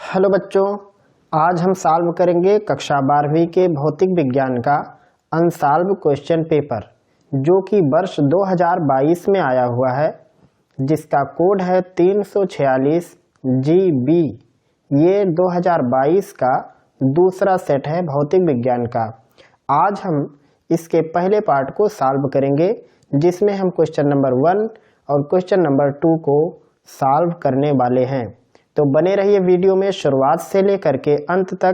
Hello बच्चों, आज हम सॉल्व करेंगे कक्षा 12वीं के भौतिक विज्ञान का अनसॉल्व क्वेश्चन पेपर जो कि वर्ष 2022 में आया हुआ है, जिसका कोड है 346 GB। ये 2022 का दूसरा सेट है भौतिक विज्ञान का। आज हम इसके पहले पार्ट को सॉल्व करेंगे, जिसमें हम क्वेश्चन नंबर 1 और क्वेश्चन नंबर 2 को सॉल्व करने वाले हैं। तो बने रहिए वीडियो में शुरुआत से लेकर के अंत तक,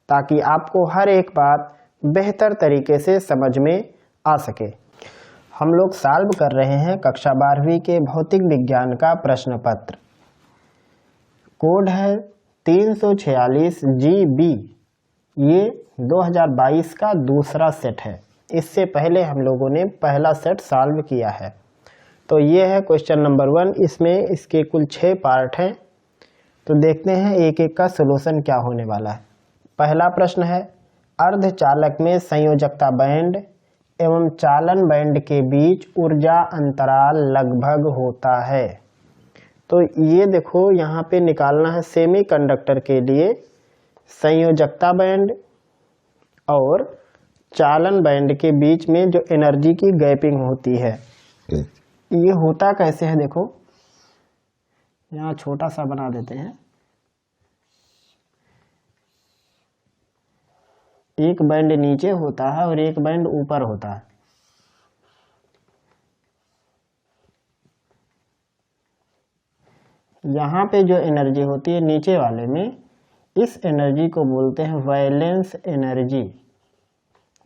ताकि आपको हर एक बात बेहतर तरीके से समझ में आ सके। हम लोग सॉल्व कर रहे हैं कक्षा 12वीं के भौतिक विज्ञान का प्रश्न पत्र। कोड है 346 GB। ये 2022 का दूसरा सेट है। इससे पहले हम लोगों ने पहला सेट सॉल्व किया है। तो ये है क्वेश्चन नंबर 1। इसमें इसके कुल 6 पार्ट हैं। तो देखते हैं एक एक का सलूशन क्या होने वाला है। पहला प्रश्न है, अर्धचालक में संयोजकता बैंड एवं चालन बैंड के बीच ऊर्जा अंतराल लगभग होता है। तो ये देखो, यहाँ पे निकालना है सेमीकंडक्टर के लिए संयोजकता बैंड और चालन बैंड के बीच में जो एनर्जी की गैपिंग होती है, ये होता कैसे है। देखो यहाँ छोटा सा बना देते हैं। एक बैंड नीचे होता है और एक बैंड ऊपर होता है। यहाँ पे जो एनर्जी होती है नीचे वाले में, इस एनर्जी को बोलते हैं वैलेंस एनर्जी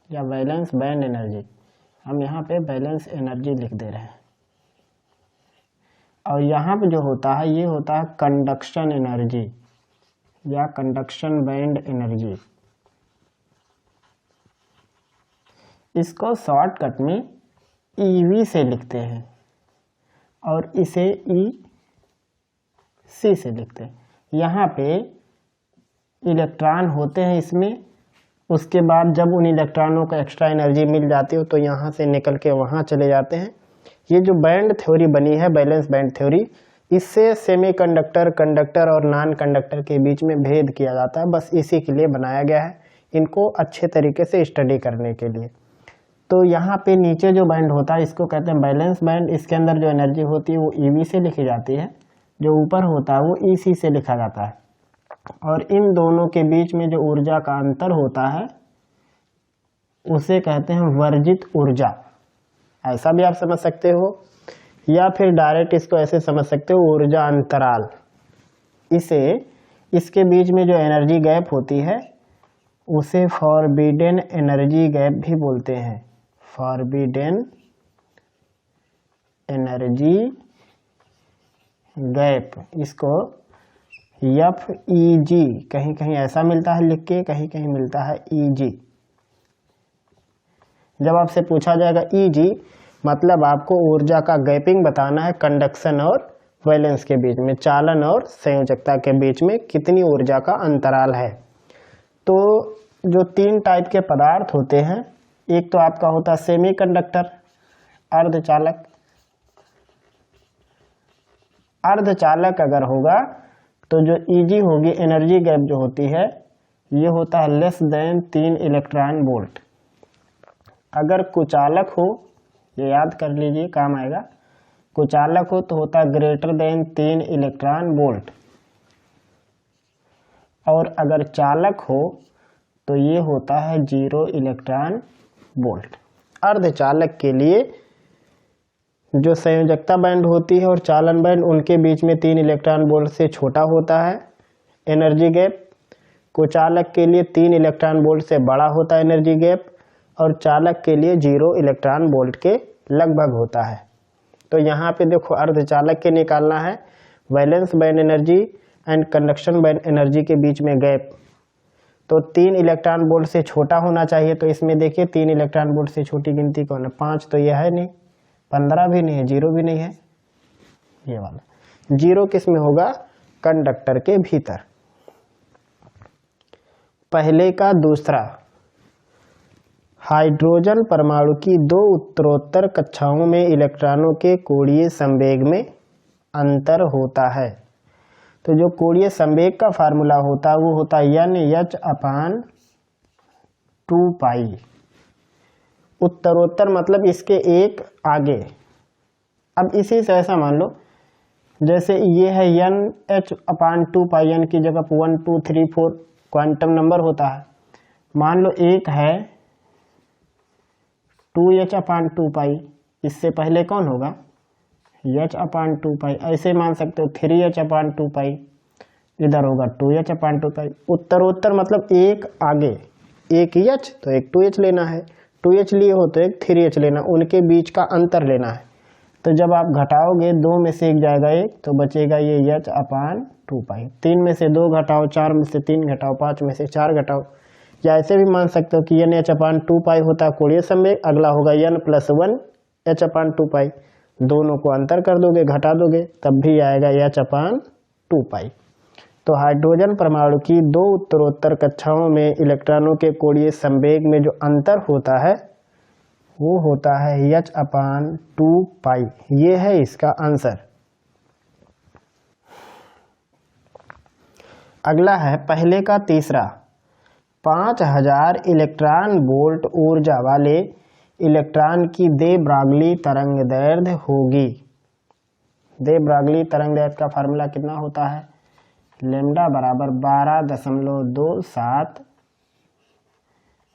या वैलेंस बैंड एनर्जी। हम यहाँ पे वैलेंस एनर्जी लिख दे रहे हैं। और यहाँ पे जो होता है, ये होता है कंडक्शन एनर्जी या कंडक्शन बैंड एनर्जी। इसको शॉर्टकट में EV से लिखते हैं और इसे EC से लिखते हैं। यहाँ पे इलेक्ट्रॉन होते हैं इसमें। उसके बाद जब उन इलेक्ट्रॉनों को एक्स्ट्रा एनर्जी मिल जाती हो तो यहाँ से निकल के वहाँ चले जाते हैं। ये जो बैंड थ्योरी बनी है, बैलेंस बैंड थ्योरी, इससे सेमीकंडक्टर, कंडक्टर और नॉन कंडक्टर के बीच में भेद किया जाता है। बस इसी के लिए बनाया गया है, इनको अच्छे तरीके से स्टडी करने के लिए। तो यहाँ पे नीचे जो बैंड होता है, इसको कहते हैं बैलेंस बैंड। इसके अंदर जो एनर्जी होती है वो EV से लिखी जाती है। जो ऊपर होता है वो EC से लिखा जाता है। और इन दोनों के बीच में जो ऊर्जा का अंतर होता है उसे कहते हैं वर्जित ऊर्जा। ऐसा भी आप समझ सकते हो, या फिर डायरेक्ट इसको ऐसे समझ सकते हो, ऊर्जा अंतराल। इसके बीच में जो एनर्जी गैप होती है उसे फॉरबिडेन एनर्जी गैप भी बोलते हैं। फॉरबिडेन एनर्जी गैप, इसको FEG, कहीं कहीं ऐसा मिलता है लिख के, कहीं कहीं मिलता है EG। जब आपसे पूछा जाएगा EG, मतलब आपको ऊर्जा का गैपिंग बताना है कंडक्शन और वैलेंस के बीच में, चालन और संयोजकता के बीच में कितनी ऊर्जा का अंतराल है। तो जो 3 टाइप के पदार्थ होते हैं, एक तो आपका होता है सेमीकंडक्टर, अर्धचालक। अर्धचालक अगर होगा तो जो EG होगी, एनर्जी गैप जो होती है, ये होता है लेस देन 3 इलेक्ट्रॉन वोल्ट। अगर कुचालक हो, ये याद कर लीजिए, काम आएगा। कुचालक हो तो होता है ग्रेटर देन 3 इलेक्ट्रॉन वोल्ट। और अगर चालक हो तो ये होता है 0 इलेक्ट्रॉन वोल्ट। अर्धचालक के लिए जो संयोजकता बैंड होती है और चालन बैंड, उनके बीच में 3 इलेक्ट्रॉन वोल्ट से छोटा होता है एनर्जी गैप। कुचालक के लिए 3 इलेक्ट्रॉन वोल्ट से बड़ा होता है एनर्जी गैप। और चालक के लिए 0 इलेक्ट्रॉन वोल्ट के लगभग होता है। तो यहाँ पे देखो, अर्धचालक के निकालना है valence band energy and conduction band energy के बीच में गैप। तो 3 इलेक्ट्रॉन वोल्ट से छोटा होना चाहिए। तो इसमें देखिए 3 इलेक्ट्रॉन वोल्ट से छोटी गिनती कौन है? 5 तो यह है नहीं, 15 भी नहीं है, 0 भी नहीं है। ये वाला 0 किस में होगा? कंडक्टर के भीतर। पहले का दूसरा, हाइड्रोजन परमाणु की 2 उत्तरोत्तर कक्षाओं में इलेक्ट्रॉनों के कोणीय संवेग में अंतर होता है। तो जो कोणीय संवेग का फार्मूला होता है वो होता है NH/2 उत्तरोत्तर मतलब इसके एक आगे। अब इसी से ऐसा मान लो जैसे ये है NH/2 n की जगह 1 2 3 4 क्वांटम नंबर होता है। मान लो एक है 2H/2, इससे पहले कौन होगा H/2, ऐसे मान सकते हो 3H/2, इधर होगा 2H/2। उत्तरोत्तर मतलब एक आगे, एक H तो एक 2H लेना है, 2H लिए हो तो एक 3H लेना, उनके बीच का अंतर लेना है। तो जब आप घटाओगे 2 में से एक जाएगा एक, तो बचेगा ये H/2। 3 में से 2 घटाओ, 4 में से 3 घटाओ, 5 में से 4 घटाओ, या ऐसे भी मान सकते हो कि NH/2 होता है कोणीय संवेग, अगला होगा N+1 H/2। दोनों को अंतर कर दोगे, घटा दोगे, तब भी आएगा H/2। तो हाइड्रोजन परमाणु की 2 उत्तरोत्तर कक्षाओं में इलेक्ट्रॉनों के कोणीय संवेग में जो अंतर होता है वो होता है H/2। ये है इसका आंसर। अगला है पहले का तीसरा। 5000 इलेक्ट्रॉन वोल्ट ऊर्जा वाले इलेक्ट्रॉन की दे ब्रागली तरंगदैर्ध्य होगी। दे ब्रागली तरंगदैर्ध्य का फार्मूला कितना होता है लैम्डा बराबर 12.27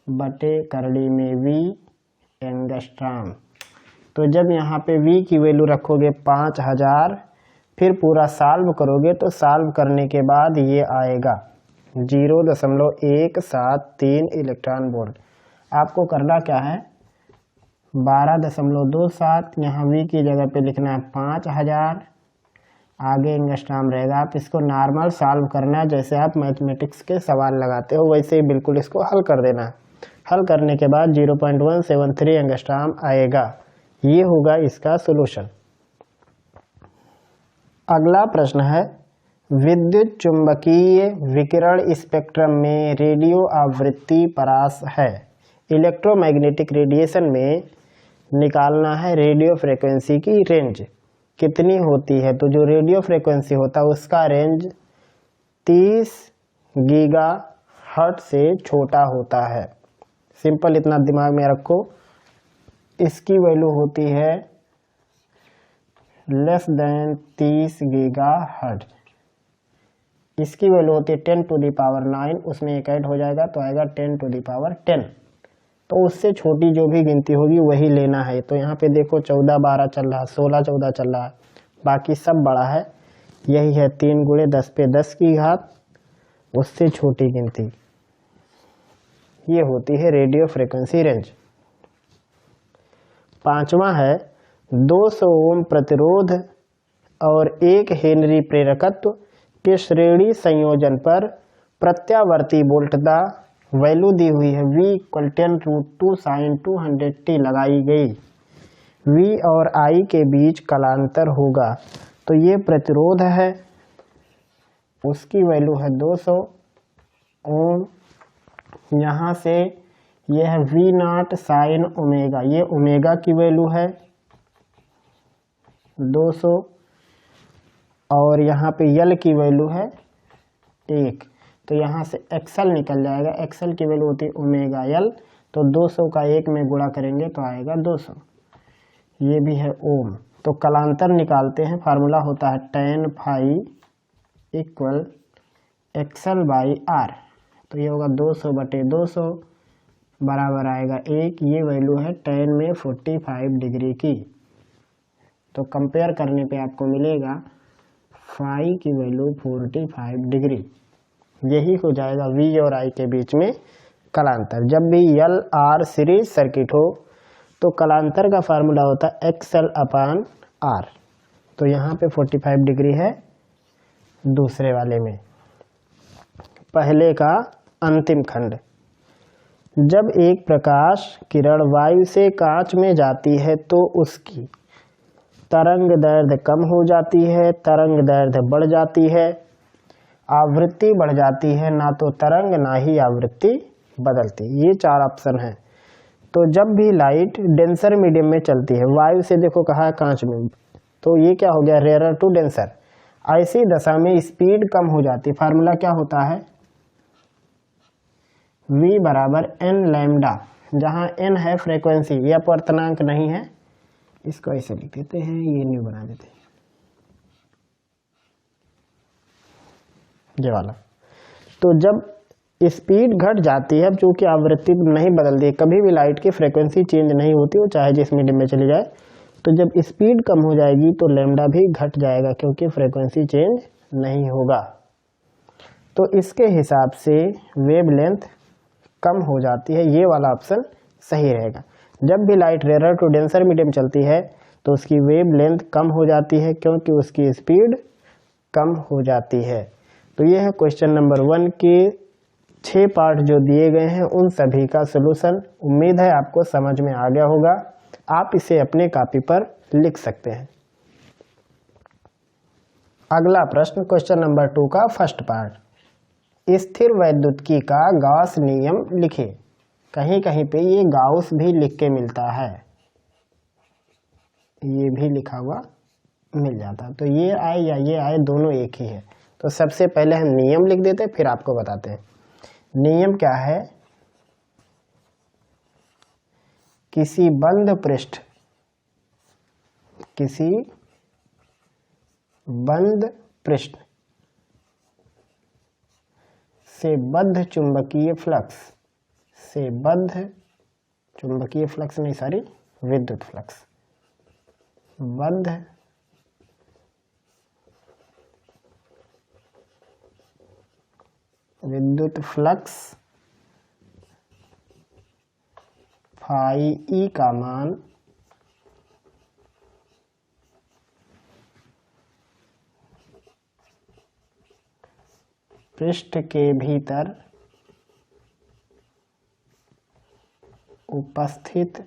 बटे करड़ी में V एंगस्ट्रॉम। तो जब यहाँ पे V की वैल्यू रखोगे 5000, फिर पूरा सॉल्व करोगे तो सॉल्व करने के बाद ये आएगा 0.173 इलेक्ट्रॉन वोल्ट। आपको करना क्या है 12.27, यहाँ V की जगह पे लिखना है 5000, आगे एंगस्ट्रॉम रहेगा। आप इसको नॉर्मल सॉल्व करना है, जैसे आप मैथमेटिक्स के सवाल लगाते हो वैसे ही बिल्कुल इसको हल कर देना है। हल करने के बाद 0.173 एंगस्ट्रॉम आएगा। ये होगा इसका सॉल्यूशन। अगला प्रश्न है विद्युत चुंबकीय विकिरण स्पेक्ट्रम में रेडियो आवृत्ति परास है। इलेक्ट्रोमैग्नेटिक रेडिएशन में निकालना है रेडियो फ्रीक्वेंसी की रेंज कितनी होती है। तो जो रेडियो फ्रीक्वेंसी होता है उसका रेंज 30 गीगाहर्ट्ज से छोटा होता है। सिंपल इतना दिमाग में रखो। इसकी वैल्यू होती है लेस देन 30 गीगाहर्ट्ज। इसकी वैल्यू होती है 10⁹, उसमें एक ऐड हो जाएगा तो आएगा 10⁻10। तो उससे छोटी जो भी गिनती होगी वही लेना है। तो यहाँ पे देखो 14 12 चल रहा है, 16 14 चल रहा है, बाकी सब बड़ा है। यही है 3 × 10⁻10, उससे छोटी गिनती ये होती है रेडियो फ्रीक्वेंसी रेंज। पांचवा है 200 ओम प्रतिरोध और 1 हेनरी प्रेरकत्व के श्रेणी संयोजन पर प्रत्यावर्ती वोल्टता वैल्यू दी हुई है V = 10√2 sin 200t लगाई गई। V और I के बीच कलांतर होगा। तो ये प्रतिरोध है, उसकी वैल्यू है 200 ओम। यहाँ से यह है V0 sin ओमेगा, ये ओमेगा की वैल्यू है 200, और यहाँ पे L की वैल्यू है 1। तो यहाँ से XL निकल जाएगा, XL की वैल्यू होती है ओमेगा L। तो 200 का 1 में गुणा करेंगे तो आएगा 200। ये भी है ओम। तो कलांतर निकालते हैं, फार्मूला होता है tan phi = XL/R। तो ये होगा 200/200 बराबर आएगा 1। ये वैल्यू है tan में 45 डिग्री की। तो कंपेयर करने पे आपको मिलेगा phi की वैल्यू 45 डिग्री। यही हो जाएगा V और I के बीच में कलांतर। जब भी LR सीरीज सर्किट हो तो कलांतर का फार्मूला होता है XL/R। तो यहाँ पे 45 डिग्री है दूसरे वाले में। पहले का अंतिम खंड। जब एक प्रकाश किरण वायु से कांच में जाती है तो उसकी तरंग दैर्ध्य कम हो जाती है, तरंग दैर्ध्य बढ़ जाती है, आवृत्ति बढ़ जाती है, ना तो तरंग ना ही आवृत्ति बदलती। ये 4 ऑप्शन हैं। तो जब भी लाइट डेंसर मीडियम में चलती है, वायु से देखो कहा है कांच में, तो ये क्या हो गया रेयर टू डेंसर। ऐसी दशा में स्पीड कम हो जाती है। फार्मूला क्या होता है, v बराबर n लैम्डा, जहाँ n है फ्रीक्वेंसी, यह अपवर्तनांक नहीं है, इसको ऐसे लिख देते हैं, ये न्यू बना देते हैं, ये वाला। तो जब स्पीड घट जाती है, चूंकि आवृत्ति नहीं बदलती, कभी भी लाइट की फ्रीक्वेंसी चेंज नहीं होती, वो चाहे जिस मीडियम में चली जाए, तो जब स्पीड कम हो जाएगी तो लैम्डा भी घट जाएगा, क्योंकि फ्रीक्वेंसी चेंज नहीं होगा। तो इसके हिसाब से वेवलेंथ कम हो जाती है, ये वाला ऑप्शन सही रहेगा। जब भी light rare to denser medium चलती है तो उसकी वेवलेंथ कम हो जाती है, क्योंकि उसकी स्पीड कम हो जाती है। तो ये है क्वेश्चन नंबर 1 के 6 पार्ट जो दिए गए हैं, उन सभी का सलूशन। उम्मीद है आपको समझ में आ गया होगा। आप इसे अपने कॉपी पर लिख सकते हैं। अगला प्रश्न क्वेश्चन नंबर 2 का फर्स्ट पार्ट, स्थिर वैद्युतिकी का गॉस नियम लिखे। कहीं कहीं पे ये गाउस भी लिख के मिलता है, ये भी लिखा हुआ मिल जाता है। तो ये आए या ये आए, दोनों एक ही है। तो सबसे पहले हम नियम लिख देते हैं, फिर आपको बताते हैं। नियम क्या है, किसी बंद पृष्ठ से बद्ध चुंबकीय फ्लक्स विद्युत फ्लक्स, बद्ध विद्युत फ्लक्स फाई ई का मान पृष्ठ के भीतर उपस्थित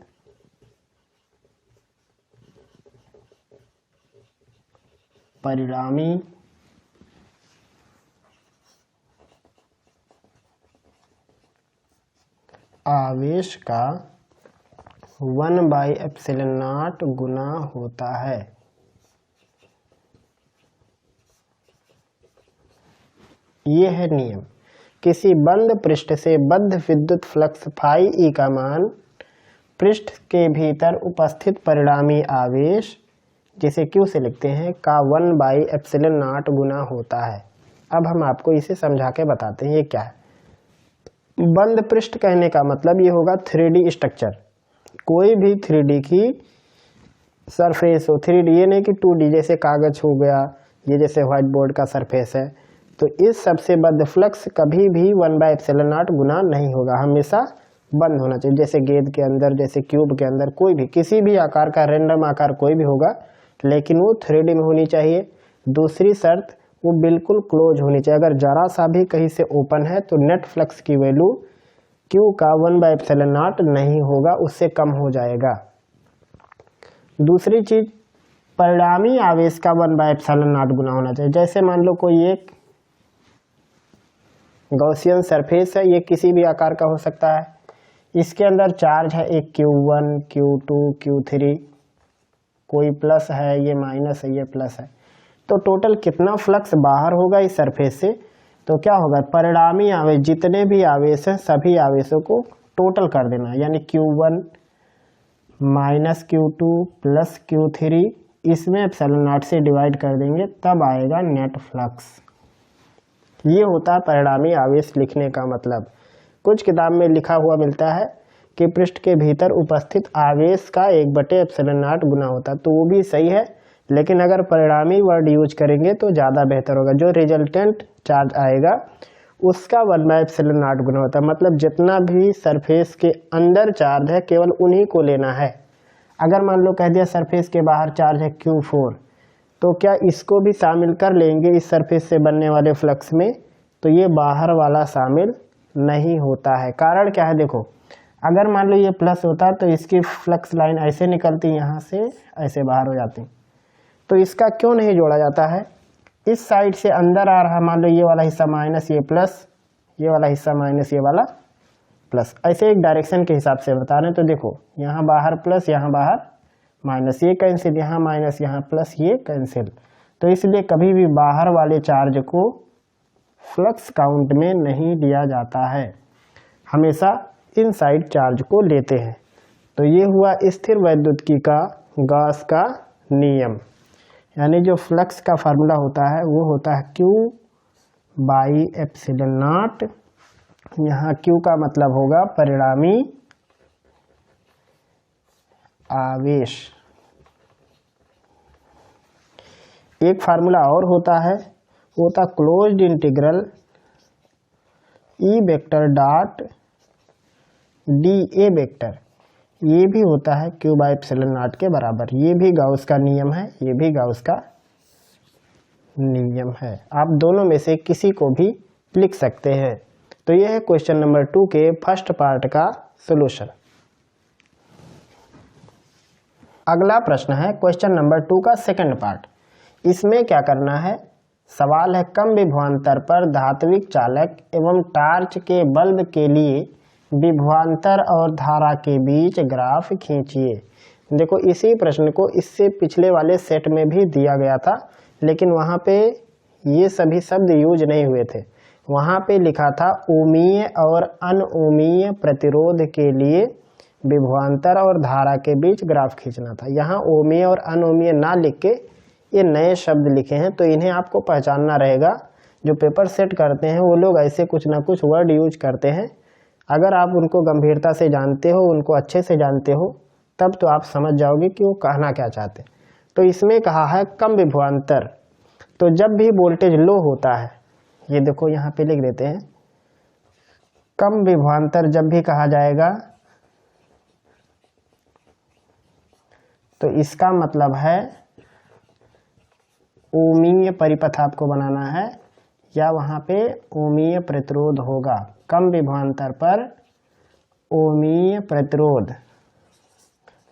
परिणामी आवेश का 1/ε0 गुना होता है। ये है नियम। किसी बंद पृष्ठ से बद्ध विद्युत फ्लक्स फाई ई का मान पृष्ठ के भीतर उपस्थित परिणामी आवेश, जिसे क्यू से लिखते हैं, का 1/ε0 गुना होता है। अब हम आपको इसे समझा के बताते हैं ये क्या है। बंद पृष्ठ कहने का मतलब ये होगा 3D स्ट्रक्चर। कोई भी 3D की सरफेस हो, 3D ये नहीं कि 2D, जैसे कागज हो गया, ये जैसे व्हाइट बोर्ड का सरफेस है, तो इस सबसे बद्ध फ्लक्स कभी भी 1/ε0 गुना नहीं होगा, हमेशा बंद होना चाहिए। जैसे गेंद के अंदर, जैसे क्यूब के अंदर, कोई भी किसी भी आकार का रैंडम आकार कोई भी होगा, लेकिन वो 3D में होनी चाहिए। दूसरी शर्त, वो बिल्कुल क्लोज होनी चाहिए। अगर जरा सा भी कहीं से ओपन है तो नेट फ्लक्स की वैल्यू Q का 1/ε0 नहीं होगा, उससे कम हो जाएगा। दूसरी चीज, परिणामी आवेश का 1/ε0 गुना होना चाहिए। जैसे मान लो कोई एक गॉसियन सरफेस है, ये किसी भी आकार का हो सकता है, इसके अंदर चार्ज है एक Q1, Q2, Q3, कोई प्लस है, ये माइनस है, ये प्लस है, तो टोटल कितना फ्लक्स बाहर होगा इस सरफेस से, तो क्या होगा, परिणामी आवेश जितने भी आवेश हैं सभी आवेशों को टोटल कर देना, यानी Q1 minus Q2 plus Q3, इसमें ε0 से डिवाइड कर देंगे, तब आएगा नेट फ्लक्स। ये होता है परिणामी आवेश लिखने का मतलब। कुछ किताब में लिखा हुआ मिलता है कि पृष्ठ के भीतर उपस्थित आवेश का 1/ε0 गुना होता है, तो वो भी सही है, लेकिन अगर परिणामी वर्ड यूज करेंगे तो ज़्यादा बेहतर होगा। जो रिजल्टेंट चार्ज आएगा उसका 1/ε0 गुना होता है, मतलब जितना भी सरफेस के अंदर चार्ज है केवल उन्हीं को लेना है। अगर मान लो कह दिया सरफेस के बाहर चार्ज है Q4, तो क्या इसको भी शामिल कर लेंगे इस सरफेस से बनने वाले फ्लक्स में, तो ये बाहर वाला शामिल नहीं होता है। कारण क्या है, देखो अगर मान लो ये प्लस होता तो इसकी फ्लक्स लाइन ऐसे निकलती, यहाँ से ऐसे बाहर हो जाती, तो इसका क्यों नहीं जोड़ा जाता है। इस साइड से अंदर आ रहा, मान लो ये वाला हिस्सा माइनस, ये प्लस, ये वाला हिस्सा माइनस, ये वाला प्लस, ऐसे एक डायरेक्शन के हिसाब से बता रहे हैं। तो देखो यहाँ बाहर प्लस, यहाँ बाहर माइनस, ये कैंसिल, यहाँ माइनस, यहाँ प्लस, ये कैंसिल। तो इसलिए कभी भी बाहर वाले चार्ज को फ्लक्स काउंट में नहीं लिया जाता है, हमेशा इनसाइड चार्ज को लेते हैं। तो ये हुआ स्थिर वैद्युतिकी का गॉस का नियम, यानी जो फ्लक्स का फार्मूला होता है वो होता है Q बाई एप्सिलॉन नॉट। यहाँ Q का मतलब होगा परिणामी आवेश। एक फार्मूला और होता है, वो होता closed integral E vector dot dA vector. ये भी होता है Q बाई एप्सिलॉन नॉट के बराबर। ये भी गाउस का नियम है, ये भी गाउस का नियम है। आप दोनों में से किसी को भी लिख सकते हैं। तो यह है क्वेश्चन नंबर 2 के फर्स्ट पार्ट का सॉल्यूशन। अगला प्रश्न है क्वेश्चन नंबर 2 का सेकंड पार्ट। इसमें क्या करना है, सवाल है कम विभवांतर पर धात्विक चालक एवं टार्च के बल्ब के लिए विभवांतर और धारा के बीच ग्राफ खींचिए। देखो इसी प्रश्न को इससे पिछले वाले सेट में भी दिया गया था, लेकिन वहाँ पे ये सभी शब्द यूज नहीं हुए थे। वहाँ पे लिखा था ओमीय और अनओमीय प्रतिरोध के लिए विभवांतर और धारा के बीच ग्राफ खींचना था। यहाँ ओमीय और अनओमीय ना लिख के ये नए शब्द लिखे हैं, तो इन्हें आपको पहचानना रहेगा। जो पेपर सेट करते हैं वो लोग ऐसे कुछ ना कुछ वर्ड यूज करते हैं। अगर आप उनको गंभीरता से जानते हो, उनको अच्छे से जानते हो, तब तो आप समझ जाओगे कि वो कहना क्या चाहते हैं। तो इसमें कहा है कम विभवांतर, तो जब भी वोल्टेज लो होता है, ये देखो यहाँ पे लिख देते हैं, कम विभवांतर जब भी कहा जाएगा तो इसका मतलब है ओमीय परिपथ आपको बनाना है, या वहाँ पे ओमीय प्रतिरोध होगा। कम विभवांतर पर ओमीय प्रतिरोध।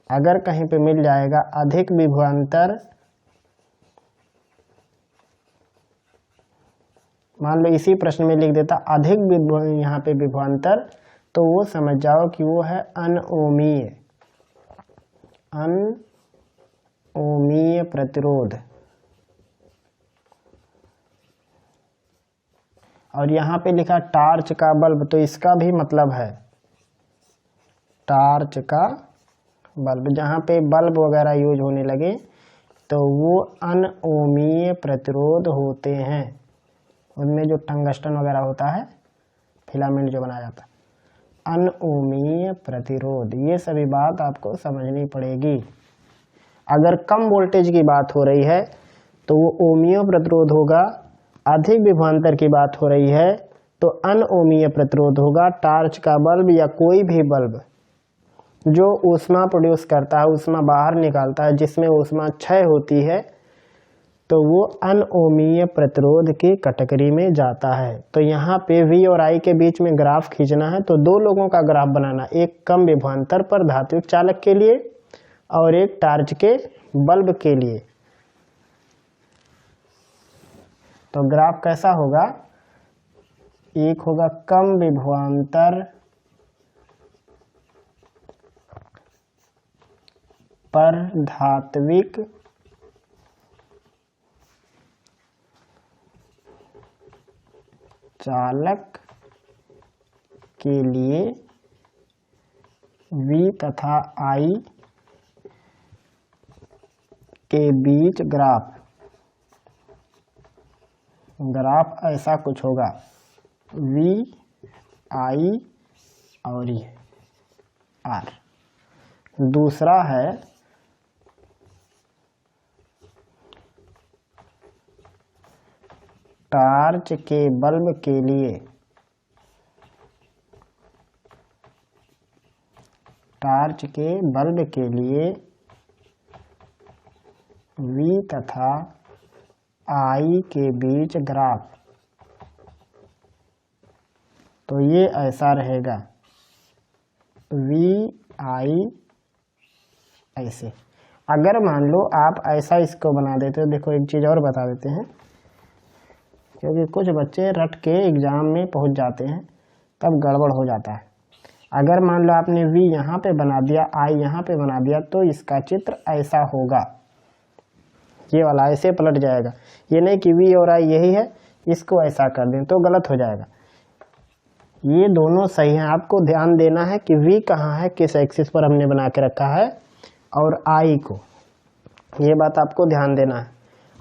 अगर कहीं पे मिल जाएगा अधिक विभवांतर, मान लो इसी प्रश्न में लिख देता अधिक यहाँ पे विभवांतर, तो वो समझ जाओ कि वो है अनओमीय, अनओमीय प्रतिरोध। और यहाँ पे लिखा टार्च का बल्ब, तो इसका भी मतलब है टार्च का बल्ब। जहाँ पे बल्ब वगैरह यूज होने लगे तो वो अनओमीय प्रतिरोध होते हैं। उनमें जो टंगस्टन वगैरह होता है, फिलामेंट जो बनाया जाता है, अनओमीय प्रतिरोध। ये सभी बात आपको समझनी पड़ेगी। अगर कम वोल्टेज की बात हो रही है तो वो ओमीय प्रतिरोध होगा, अधिक विभवांतर की बात हो रही है तो अनओमीय प्रतिरोध होगा। टार्च का बल्ब या कोई भी बल्ब जो ऊष्मा प्रोड्यूस करता है, ऊष्मा बाहर निकालता है, जिसमें ऊष्मा क्षय होती है, तो वो अनओमीय प्रतिरोध की कैटेगरी में जाता है। तो यहाँ पे V और I के बीच में ग्राफ खींचना है, तो दो लोगों का ग्राफ बनाना, एक कम विभवांतर पर धात्विक चालक के लिए और एक टार्च के बल्ब के लिए। तो ग्राफ कैसा होगा, एक होगा कम विभवांतर पर धात्विक चालक के लिए V तथा I के बीच ग्राफ ऐसा कुछ होगा, V I और ये R। दूसरा है टार्च के बल्ब के लिए, टार्च के बल्ब के लिए V तथा I के बीच ग्राफ। तो ये ऐसा रहेगा, V I ऐसे। अगर मान लो आप ऐसा इसको बना देते हो, देखो एक चीज़ और बता देते हैं, क्योंकि कुछ बच्चे रट के एग्ज़ाम में पहुंच जाते हैं, तब गड़बड़ हो जाता है। अगर मान लो आपने V यहाँ पे बना दिया, I यहाँ पे बना दिया, तो इसका चित्र ऐसा होगा। ये वाला ऐसे पलट जाएगा, ये नहीं कि V और I यही है इसको ऐसा कर दें तो गलत हो जाएगा। ये दोनों सही हैं। आपको ध्यान देना है कि V कहाँ है, किस एक्सिस पर हमने बना के रखा है, और I को, ये बात आपको ध्यान देना है।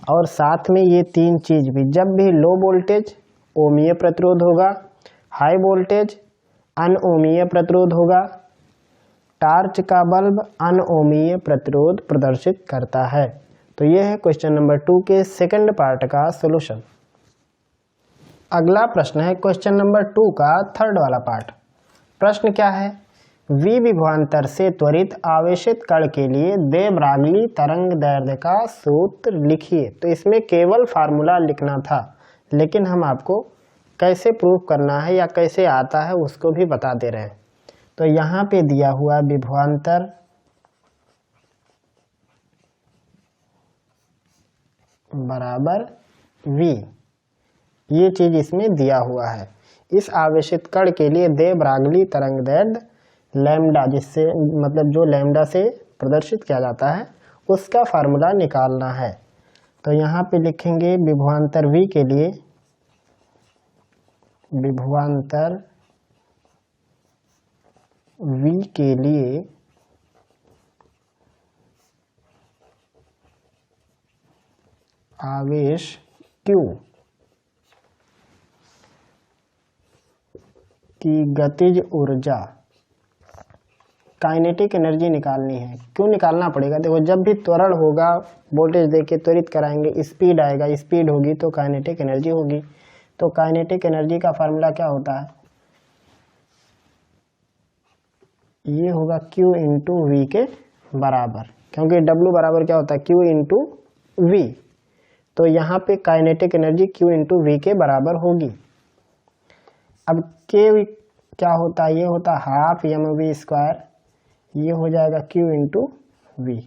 और साथ में ये तीन चीज भी, जब भी लो वोल्टेज ओमीय प्रतिरोध होगा, हाई वोल्टेज अनओमीय प्रतिरोध होगा, टार्च का बल्ब अनओमीय प्रतिरोध प्रदर्शित करता है। तो ये है क्वेश्चन नंबर 2 के सेकंड पार्ट का सॉल्यूशन। अगला प्रश्न है क्वेश्चन नंबर 2 का थर्ड वाला पार्ट। प्रश्न क्या है, V विभवांतर से त्वरित आवेशित कण के लिए दे ब्रागली तरंग दैर्ध्य का सूत्र लिखिए। तो इसमें केवल फार्मूला लिखना था, लेकिन हम आपको कैसे प्रूव करना है या कैसे आता है उसको भी बता दे रहे हैं। तो यहाँ पे दिया हुआ विभवांतर बराबर V, ये चीज इसमें दिया हुआ है। इस आवेशित कण के लिए दे ब्रागली तरंग दैर्ध्य लैम्डा, जिससे मतलब जो लैम्डा से प्रदर्शित किया जाता है उसका फार्मूला निकालना है। तो यहाँ पे लिखेंगे विभवांतर V के लिए, विभवांतर V के लिए आवेश Q की गतिज ऊर्जा, काइनेटिक एनर्जी निकालनी है। क्यों निकालना पड़ेगा, देखो जब भी त्वरण होगा वोल्टेज देके त्वरित कराएंगे, स्पीड आएगा, स्पीड होगी तो काइनेटिक एनर्जी होगी। तो काइनेटिक एनर्जी का फार्मूला क्या होता है, ये होगा Q इंटू V के बराबर, क्योंकि W बराबर क्या होता है Q इंटू V। तो यहाँ पे kinetic energy Q into V के बराबर होगी। अब K क्या होता है, ये होता है हाफ mv स्क्वायर, ये हो जाएगा Q इंटू V।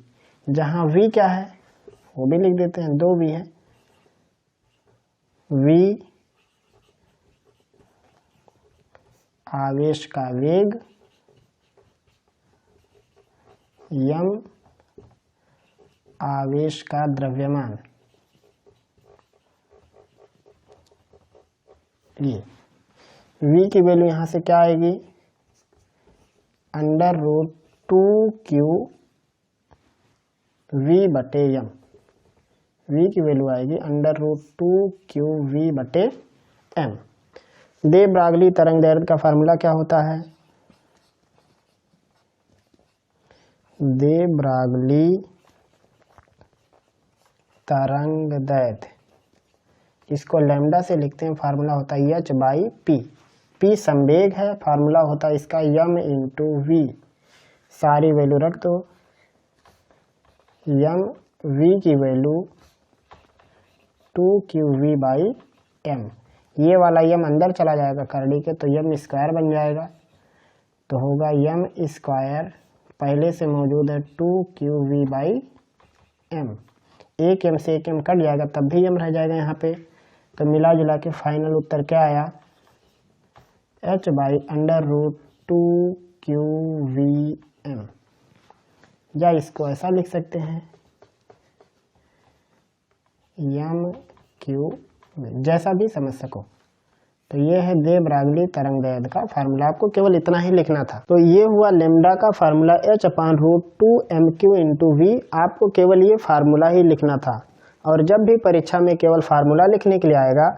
जहाँ V क्या है वो भी लिख देते हैं, 2V है। V आवेश का वेग, m आवेश का द्रव्यमान। ये V की वैल्यू यहाँ से क्या आएगी, अंडर रूट 2Q V बटे m। V की वैल्यू आएगी अंडर रूट 2Q V बटे m। दे ब्रागली तरंग दैर्ध्य का फार्मूला क्या होता है, दे ब्रागली तरंग दैर्ध्य, इसको लैम्डा से लिखते हैं, फार्मूला होता है h बाई p। p संवेग है, फार्मूला होता है इसका m इंटू v। सारी वैल्यू रख दो, m v की वैल्यू 2qv बाई m। ये वाला m अंदर चला जाएगा करड़ी के, तो m स्क्वायर बन जाएगा। तो होगा m स्क्वायर, पहले से मौजूद है 2qv बाई m, एक m से एक m कट जाएगा तब भी m रह जाएगा यहाँ पे। तो मिला जुला के फाइनल उत्तर क्या आया, h by under root 2qvm, या इसको ऐसा लिख सकते हैं mq, जैसा भी समझ सको। तो ये है दे ब्रागली तरंग दैर्ध्य का फार्मूला, आपको केवल इतना ही लिखना था। तो ये हुआ लेमडा का formula h upon root 2mq into v, आपको केवल ये फार्मूला ही लिखना था। और जब भी परीक्षा में केवल फार्मूला लिखने के लिए आएगा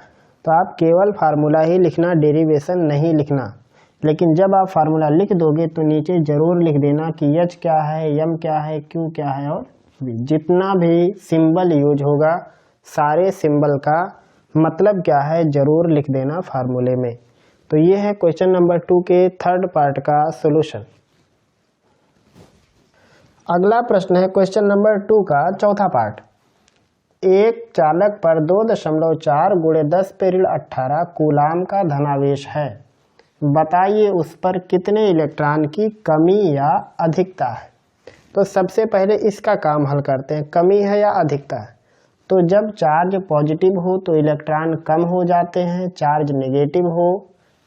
तो आप केवल फार्मूला ही लिखना, डेरिवेशन नहीं लिखना। लेकिन जब आप फार्मूला लिख दोगे तो नीचे जरूर लिख देना कि h क्या है, m क्या है, q क्या है और v। जितना भी सिंबल यूज होगा सारे सिंबल का मतलब क्या है जरूर लिख देना फार्मूले में। तो ये है क्वेश्चन नंबर 2 के थर्ड पार्ट का सॉल्यूशन। अगला प्रश्न है क्वेश्चन नंबर 2 का चौथा पार्ट। एक चालक पर 2.4 गुणे 10 पे ऋण 18 कूलाम का धनावेश है, बताइए उस पर कितने इलेक्ट्रॉन की कमी या अधिकता है। तो सबसे पहले इसका काम हल करते हैं, कमी है या अधिकता है। तो जब चार्ज पॉजिटिव हो तो इलेक्ट्रॉन कम हो जाते हैं, चार्ज नेगेटिव हो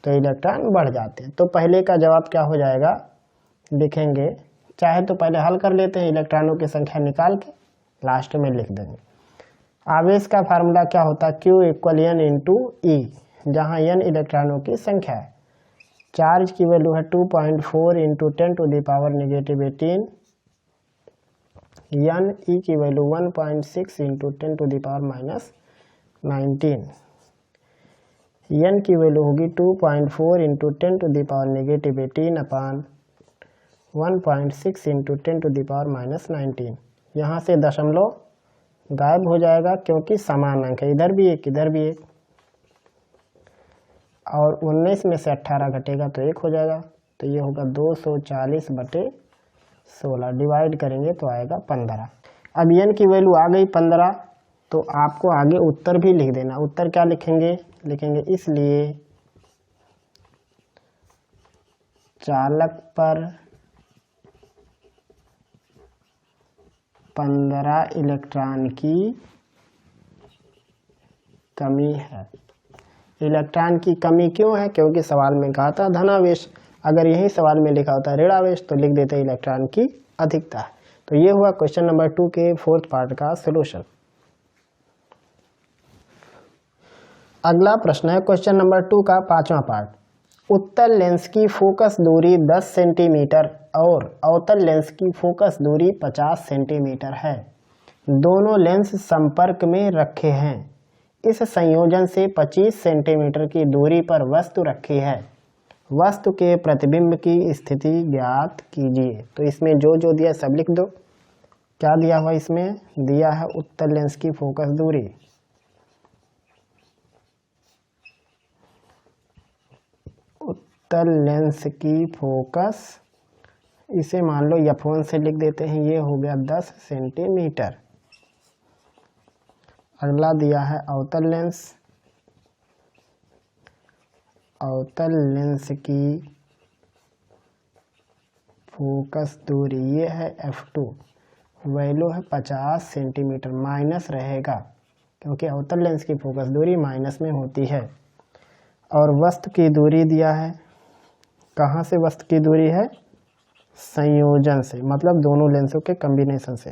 तो इलेक्ट्रॉन बढ़ जाते हैं। तो पहले का जवाब क्या हो जाएगा लिखेंगे, चाहे तो पहले हल कर लेते हैं, इलेक्ट्रॉनों की संख्या निकाल के लास्ट में लिख देंगे। आवेश का फार्मूला क्या होता है? Q इक्वल N इंटू ई, जहाँ N इलेक्ट्रॉनों की संख्या है। चार्ज की वैल्यू है 2.4 into 10 to the power negative 18। N e की value 1.6 into 10 to the power minus 19। N की वैल्यू होगी 2.4 into 10 to the power negative 18 upon 1.6 into 10 to the power minus 19। यहाँ से दशमलव गायब हो जाएगा क्योंकि समान अंक है, इधर भी एक इधर भी एक, और 19 में से 18 घटेगा तो 1 हो जाएगा, तो ये होगा 240/16। डिवाइड करेंगे तो आएगा 15। अब n की वैल्यू आ गई 15, तो आपको आगे उत्तर भी लिख देना। उत्तर क्या लिखेंगे? लिखेंगे इसलिए चालक पर 15 इलेक्ट्रॉन की कमी है। इलेक्ट्रॉन की कमी क्यों है? क्योंकि सवाल में कहा था धनावेश, अगर यही सवाल में लिखा होता ऋणावेश तो लिख देते इलेक्ट्रॉन की अधिकता है। तो ये हुआ क्वेश्चन नंबर 2 के 4th पार्ट का सॉल्यूशन। अगला प्रश्न है क्वेश्चन नंबर 2 का 5वां पार्ट। उत्तल लेंस की फोकस दूरी 10 सेंटीमीटर और अवतल लेंस की फोकस दूरी 50 सेंटीमीटर है। दोनों लेंस संपर्क में रखे हैं। इस संयोजन से 25 सेंटीमीटर की दूरी पर वस्तु रखी है। वस्तु के प्रतिबिंब की स्थिति ज्ञात कीजिए। तो इसमें जो जो दिया सब लिख दो। क्या दिया हुआ? इसमें दिया है उत्तल लेंस की फोकस दूरी, उत्तल लेंस की फोकस, इसे मान लो F1 से लिख देते हैं, ये हो गया 10 सेंटीमीटर। अगला दिया है अवतल लेंस, अवतल लेंस की फोकस दूरी ये है F2, वैल्यू है 50 सेंटीमीटर, माइनस रहेगा क्योंकि अवतल लेंस की फोकस दूरी माइनस में होती है। और वस्तु की दूरी दिया है, कहाँ से वस्तु की दूरी है? संयोजन से, मतलब दोनों लेंसों के कॉम्बिनेशन से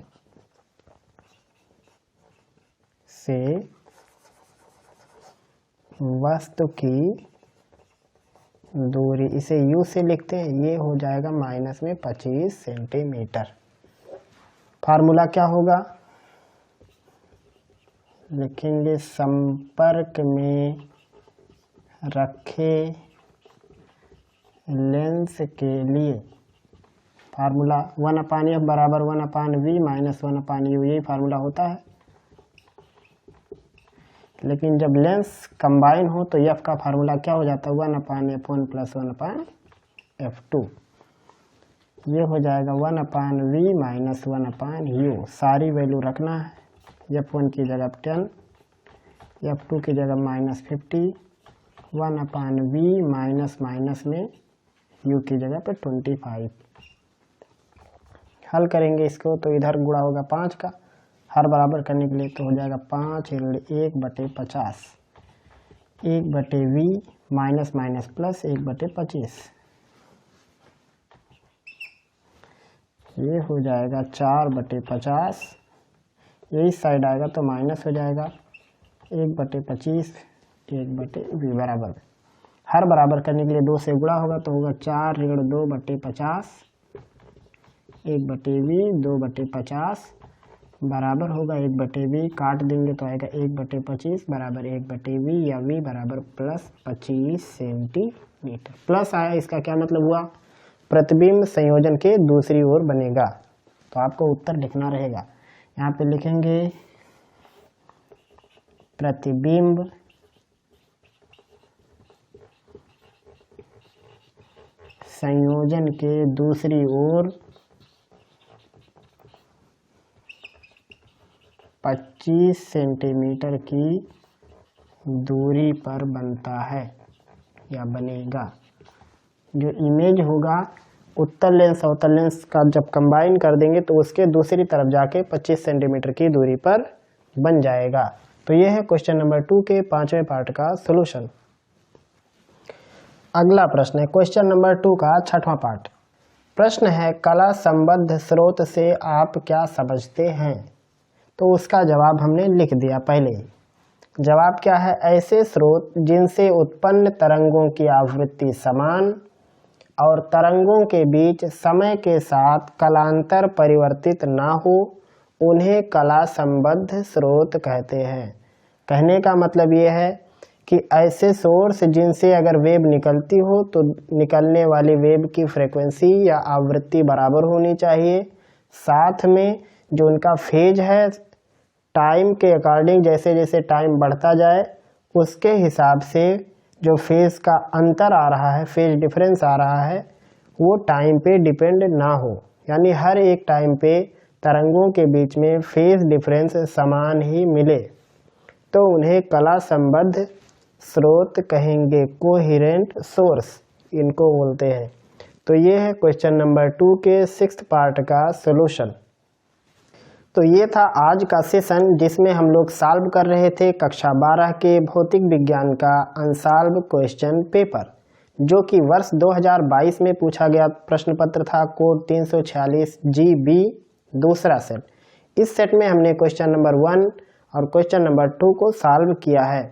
वस्तु की दूरी, इसे U से लिखते हैं, ये हो जाएगा माइनस में 25 सेंटीमीटर। फार्मूला क्या होगा? लिखेंगे संपर्क में रखे लेंस के लिए फार्मूला 1/f बराबर 1/v माइनस 1/u, यही फार्मूला होता है। लेकिन जब लेंस कंबाइन हो तो f का फार्मूला क्या हो जाता है? 1/f1 plus 1/f2। ये हो जाएगा 1/v माइनस 1/u। सारी वैल्यू रखना है, f1 की जगह 10, f2 की जगह -50, 1/v माइनस माइनस में u की जगह पे 25। हल करेंगे इसको तो इधर गुणा होगा 5 का, हर बराबर करने के लिए तो हो जाएगा 5 1/50, 1/v माइनस माइनस प्लस 1/25। ये हो जाएगा 4/50, यही साइड आएगा तो माइनस हो जाएगा 1/25, 1/v बराबर, हर बराबर करने के लिए 2 से गुणा होगा तो होगा 4 2/50, 1/v 2/50 बराबर होगा 1/v, काट देंगे तो आएगा 1/25 बराबर 1/v, या v बराबर प्लस 25 सेंटीमीटर। प्लस आया, इसका क्या मतलब हुआ? प्रतिबिंब संयोजन के दूसरी ओर बनेगा। तो आपको उत्तर लिखना रहेगा, यहाँ पे लिखेंगे प्रतिबिंब संयोजन के दूसरी ओर 25 सेंटीमीटर की दूरी पर बनता है या बनेगा। जो इमेज होगा उत्तल लेंस अवतल लेंस का जब कंबाइन कर देंगे तो उसके दूसरी तरफ जाके 25 सेंटीमीटर की दूरी पर बन जाएगा। तो यह है क्वेश्चन नंबर 2 के 5वें पार्ट का सॉल्यूशन। अगला प्रश्न है क्वेश्चन नंबर 2 का 6वां पार्ट। प्रश्न है कला संबद्ध स्रोत से आप क्या समझते हैं? तो उसका जवाब हमने लिख दिया पहले ही। जवाब क्या है? ऐसे स्रोत जिनसे उत्पन्न तरंगों की आवृत्ति समान और तरंगों के बीच समय के साथ कलांतर परिवर्तित ना हो, उन्हें कला संबद्ध स्रोत कहते हैं। कहने का मतलब ये है कि ऐसे सोर्स जिनसे अगर वेव निकलती हो तो निकलने वाली वेव की फ्रीक्वेंसी या आवृत्ति बराबर होनी चाहिए, साथ में जो उनका फेज है टाइम के अकॉर्डिंग, जैसे जैसे टाइम बढ़ता जाए उसके हिसाब से जो फेज का अंतर आ रहा है, फेज डिफरेंस आ रहा है, वो टाइम पे डिपेंड ना हो, यानी हर एक टाइम पे तरंगों के बीच में फेज डिफरेंस समान ही मिले, तो उन्हें कला संबद्ध स्रोत कहेंगे, कोहेरेंट सोर्स इनको बोलते हैं। तो ये है क्वेश्चन नंबर 2 के 6th पार्ट का सॉल्यूशन। तो ये था आज का सेशन जिसमें हम लोग सॉल्व कर रहे थे कक्षा 12 के भौतिक विज्ञान का अनसॉल्व क्वेश्चन पेपर, जो कि वर्ष 2022 में पूछा गया प्रश्न पत्र था, कोड 346 GB दूसरा सेट। इस सेट में हमने क्वेश्चन नंबर 1 और क्वेश्चन नंबर 2 को सॉल्व किया है।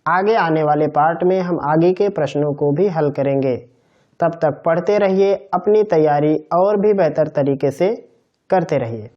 आगे आने वाले पार्ट में हम आगे के प्रश्नों को भी हल करेंगे। तब तक पढ़ते रहिए, अपनी तैयारी और भी बेहतर तरीके से करते रहिए।